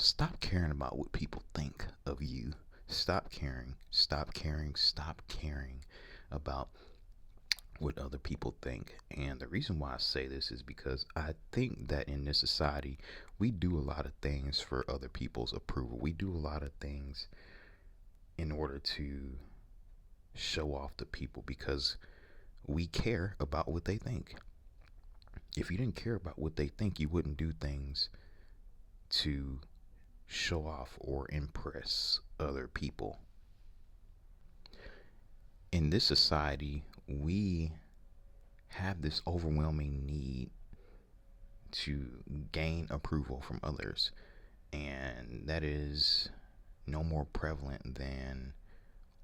Stop caring about what people think of you. Stop caring. Stop caring. Stop caring about what other people think. And the reason why I say this is because I think that in this society, we do a lot of things for other people's approval. We do a lot of things in order to show off to people because we care about what they think. If you didn't care about what they think, you wouldn't do things to show off or impress other people. In this society, we have this overwhelming need to gain approval from others, and that is no more prevalent than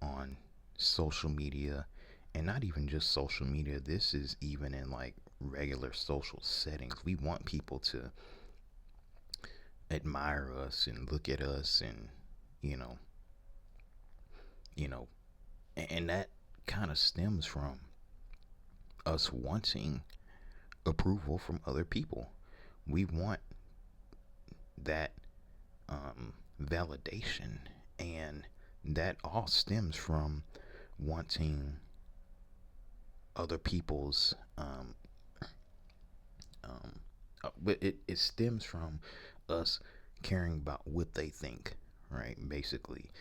on social media, and not even just social media. This is even in like regular social settings. We want people to admire us and look at us and you know you know and that kind of stems from us wanting approval from other people. We want that validation, and that all stems from wanting other people's but it stems from us caring about what they think, right? Basically.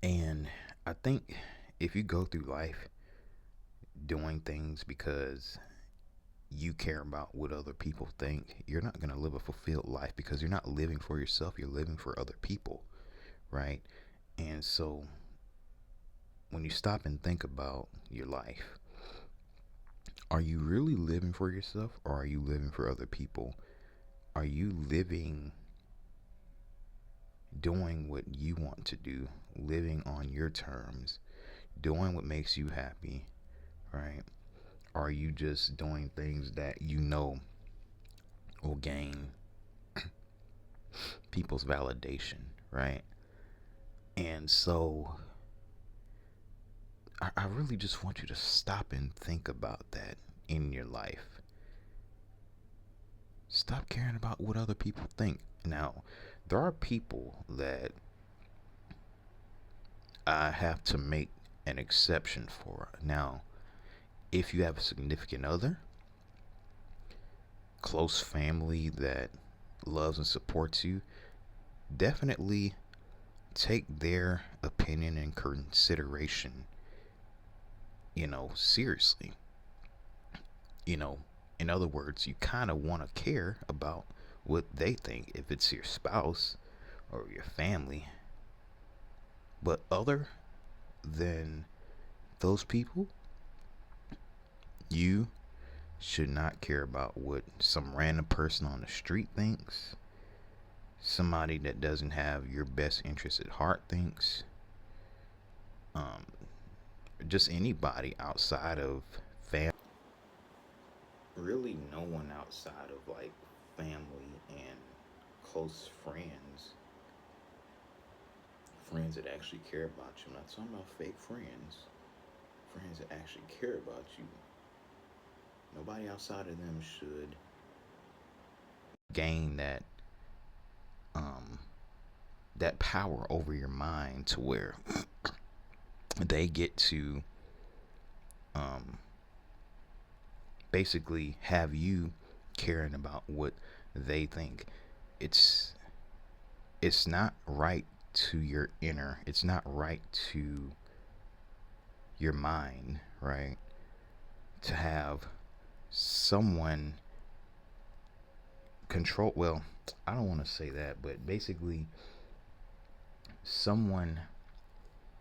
And I think if you go through life doing things because you care about what other people think, you're not going to live a fulfilled life because you're not living for yourself, you're living for other people, right? And so when you stop and think about your life, are you really living for yourself or are you living for other people? Are you living doing what you want to do, living on your terms, doing what makes you happy, right? Are you just doing things that you know will gain people's validation, right? And so I really just want you to stop and think about that in your life. Stop caring about what other people think. Now, there are people that I have to make an exception for. Now, if you have a significant other, close family that loves and supports you, definitely take their opinion and consideration, seriously. You know, in other words, you kind of want to care about what they think if it's your spouse or your family. But other than those people, you should not care about what some random person on the street thinks, somebody that doesn't have your best interest at heart thinks, um, just anybody outside of family. Really, no one outside of like family and close friends that actually care about you. I'm not talking about fake friends that actually care about you. Nobody outside of them should gain um that power over your mind to where they get to um basically have you caring about what they think. It's it's not right to your inner. It's not right to your mind, right? To have someone control, well, I don't want to say that, but basically someone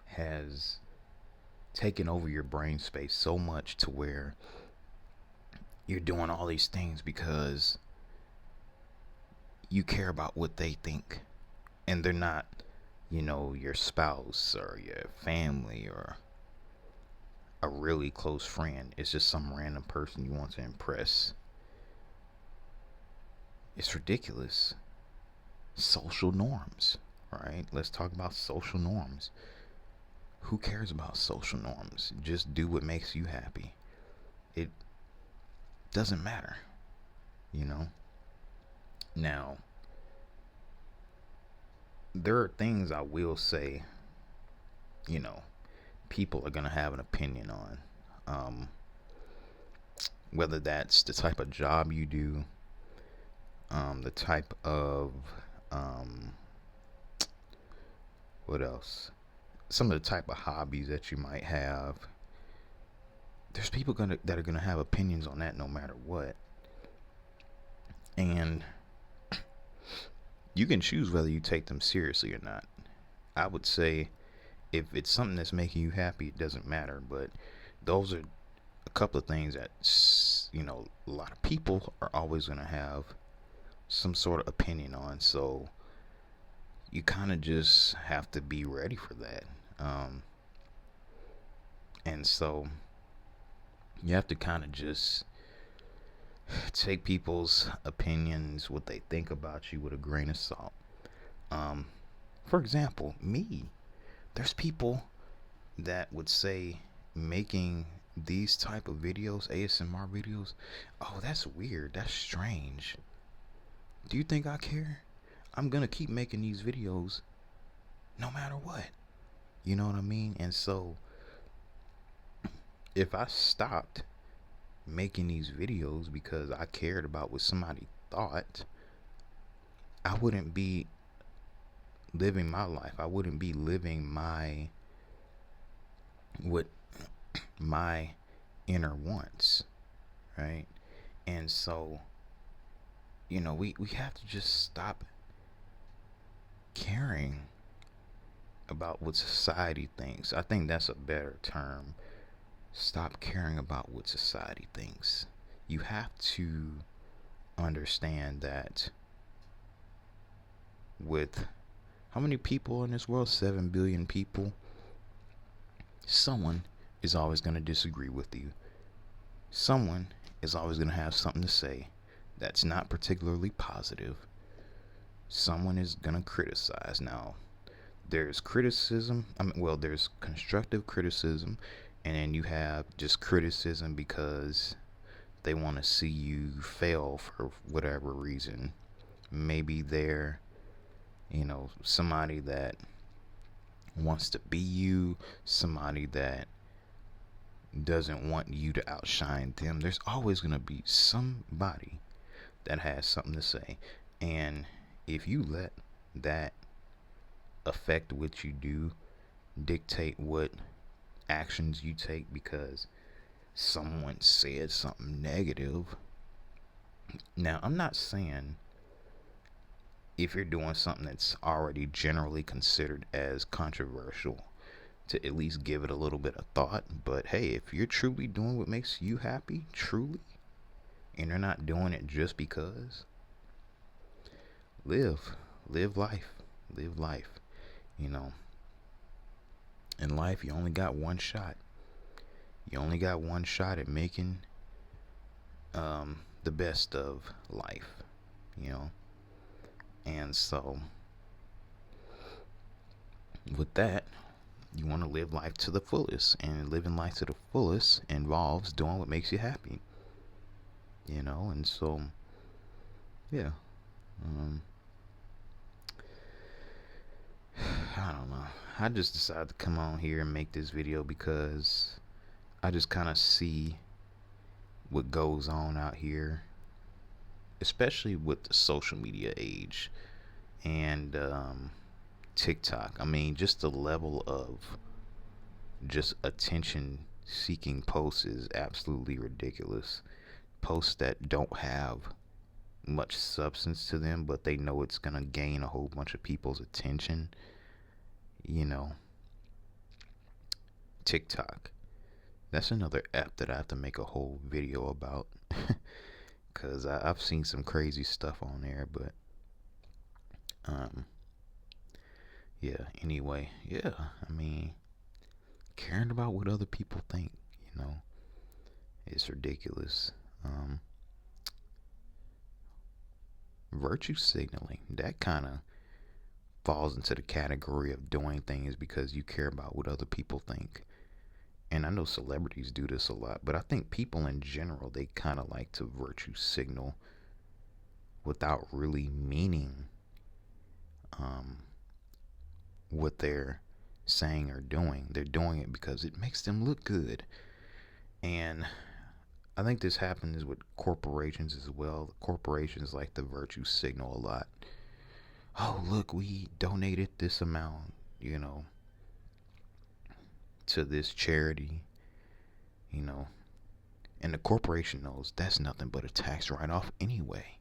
has taken over your brain space so much to where you're doing all these things because you care about what they think, and they're not, your spouse or your family or a really close friend. It's just some random person you want to impress. It's ridiculous. Social norms, right? Let's talk about social norms. Who cares about social norms? Just do what makes you happy. It doesn't matter, you know? Now, there are things I will say, you know, people are going to have an opinion on. Um, Whether that's the type of job you do, the type of, um, what else? Some of the type of hobbies that you might have. There's people that are gonna have opinions on that no matter what, and you can choose whether you take them seriously or not. I would say if it's something that's making you happy, it doesn't matter. But those are a couple of things that a lot of people are always gonna have some sort of opinion on. So you kind of just have to be ready for that. Um, and so you have to kind of just take people's opinions, what they think about you, with a grain of salt. Um, for example, me, there's people that would say making these type of videos, ASMR videos, oh, that's weird, that's strange. Do you think I care? I'm gonna keep making these videos no matter what. You know what I mean? And so if I stopped making these videos because I cared about what somebody thought, I wouldn't be living my life. I wouldn't be living what my inner wants, right? And so, we have to just stop caring about what society thinks. I think that's a better term. Stop caring about what society thinks. You have to understand that with how many people in this world? 7 billion people. Someone is always going to disagree with you. Someone is always going to have something to say that's not particularly positive. Someone is going to criticize. Now, there's criticism. There's constructive criticism, and then you have just criticism because they want to see you fail for whatever reason. Maybe they're, somebody that wants to be you, somebody that doesn't want you to outshine them. There's always going to be somebody that has something to say. And if you let that affect what you do, dictate what actions you take because someone said something negative. Now, I'm not saying if you're doing something that's already generally considered as controversial to at least give it a little bit of thought. But hey, if you're truly doing what makes you happy, truly, and you're not doing it just because, live, live life, live life. You know, in life, you only got one shot. You only got one shot at making the best of life, you know. And so, with that, you want to live life to the fullest, and living life to the fullest involves doing what makes you happy, you know. And so, yeah, um, I don't know. I just decided to come on here and make this video because I just kind of see what goes on out here, especially with the social media age and TikTok. I mean, just the level of just attention seeking posts is absolutely ridiculous. Posts that don't have much substance to them, but they know it's gonna gain a whole bunch of people's attention. You know, TikTok. That's another app that I have to make a whole video about. Because I've seen some crazy stuff on there, but um, yeah. Anyway, yeah. I mean, caring about what other people think, it's ridiculous. Virtue signaling, that kind of falls into the category of doing things because you care about what other people think. And I know celebrities do this a lot, but I think people in general, they kind of like to virtue signal without really meaning um, what they're saying or doing. They're doing it because it makes them look good. And I think this happens with corporations as well. Corporations like the virtue signal a lot. Oh, look, we donated this amount, you know, to this charity, you know, and the corporation knows that's nothing but a tax write off anyway.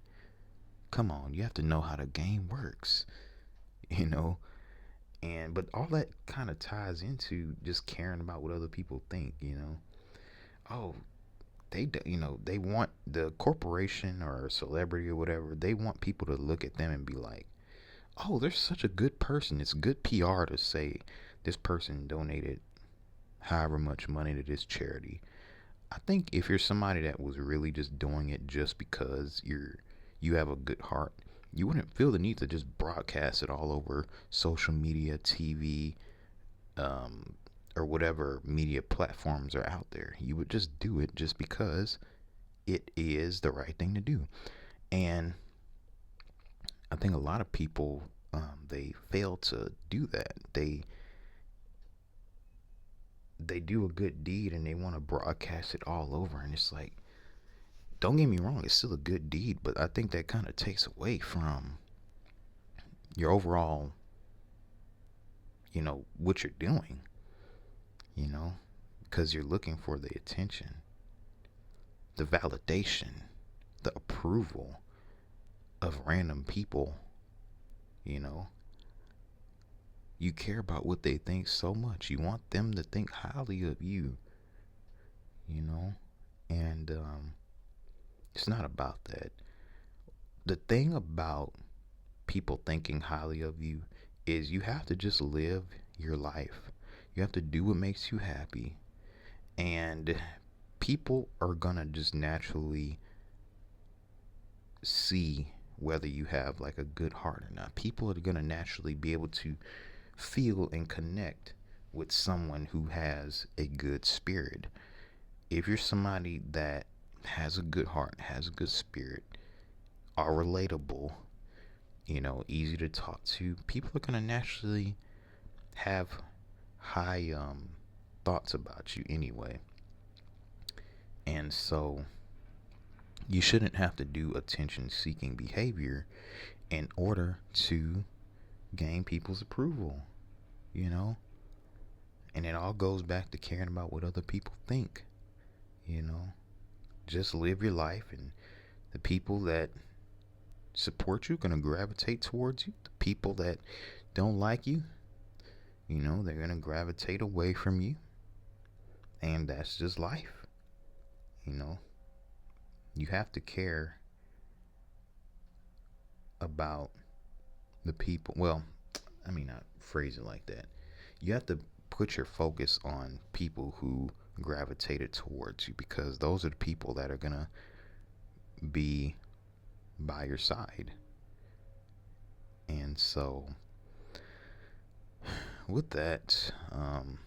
Come on, you have to know how the game works, you know. And but all that kind of ties into just caring about what other people think, you know. Oh, they want the corporation or celebrity or whatever, they want people to look at them and be like, oh, they're such a good person. It's good PR to say this person donated however much money to this charity. I think if you're somebody that was really just doing it just because you have a good heart, you wouldn't feel the need to just broadcast it all over social media, TV, or whatever media platforms are out there. You would just do it just because it is the right thing to do. And I think a lot of people, they fail to do that. They do a good deed and they want to broadcast it all over, and it's like, don't get me wrong, it's still a good deed, but I think that kind of takes away from your overall, what you're doing, you know, because you're looking for the attention, the validation, the approval of random people, you know. You care about what they think so much. You want them to think highly of you, you know. And it's not about that. The thing about people thinking highly of you is you have to just live your life. You have to do what makes you happy. And people are going to just naturally see whether you have like a good heart or not. People are going to naturally be able to feel and connect with someone who has a good spirit. If you're somebody that has a good heart, has a good spirit, are relatable, easy to talk to, people are going to naturally have high thoughts about you anyway. And so you shouldn't have to do attention seeking behavior in order to gain people's approval, And it all goes back to caring about what other people think, Just live your life, and the people that support you are going to gravitate towards you. The people that don't like you, they're going to gravitate away from you. And that's just life, You have to care about the people. Well, I mean, not phrase it like that. You have to put your focus on people who gravitated towards you, because those are the people that are going to be by your side. And so with that, I'm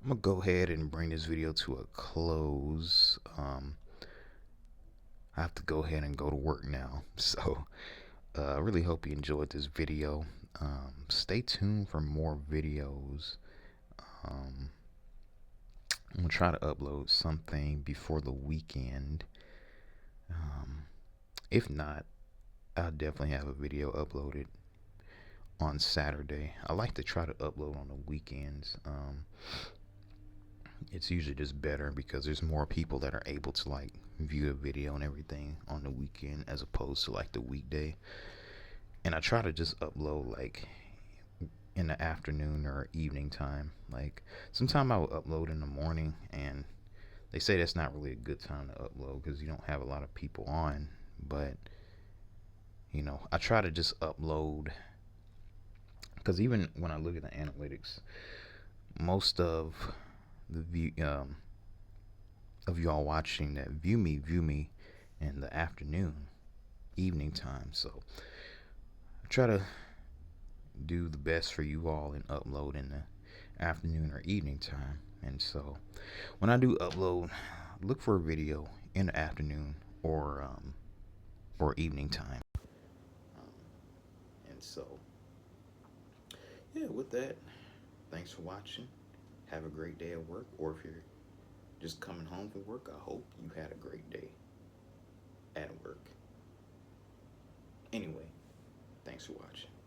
gonna go ahead and bring this video to a close. I have to go ahead and go to work now, so I really hope you enjoyed this video. Stay tuned for more videos. I'm gonna try to upload something before the weekend. If not, I'll definitely have a video uploaded on Saturday. I like to try to upload on the weekends. It's usually just better because there's more people that are able to like view a video and everything on the weekend as opposed to like the weekday. And I try to just upload like in the afternoon or evening time. Like sometimes I will upload in the morning, and they say that's not really a good time to upload because you don't have a lot of people on. But I try to just upload, because even when I look at the analytics, most of the view of y'all watching that view me in the afternoon, evening time. So I try to do the best for you all and upload in the afternoon or evening time. And so when I do upload, look for a video in the afternoon or evening time. And so yeah, with that, thanks for watching. Have a great day at work, or if you're just coming home from work, I hope you had a great day at work. Anyway, thanks for watching.